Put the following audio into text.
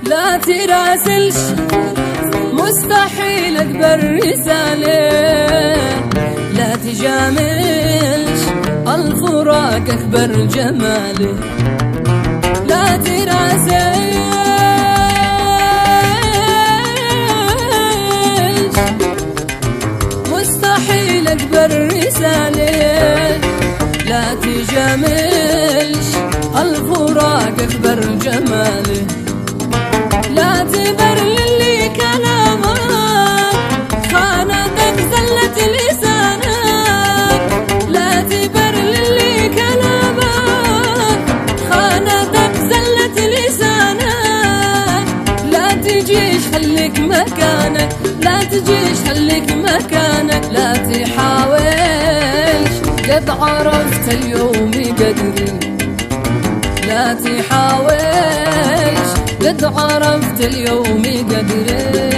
لا تراسلش مستحيل اكبر رسالة، لا تجاملش الفراق اكبر جماله، لا تراسلش مستحيل اكبر رسالة، لا تجاملش الفراق اكبر جماله، لا تبرر لي كلامك خانتك زلت لسانك، لا تبرر لي كلامك خانتك زلت لسانك، لا تجيش خليك مكانك، لا تجيش خليك مكانك، لا تحاولش قد عرفت اليوم قدري، لا تحاولش قد عرفت اليوم قدري.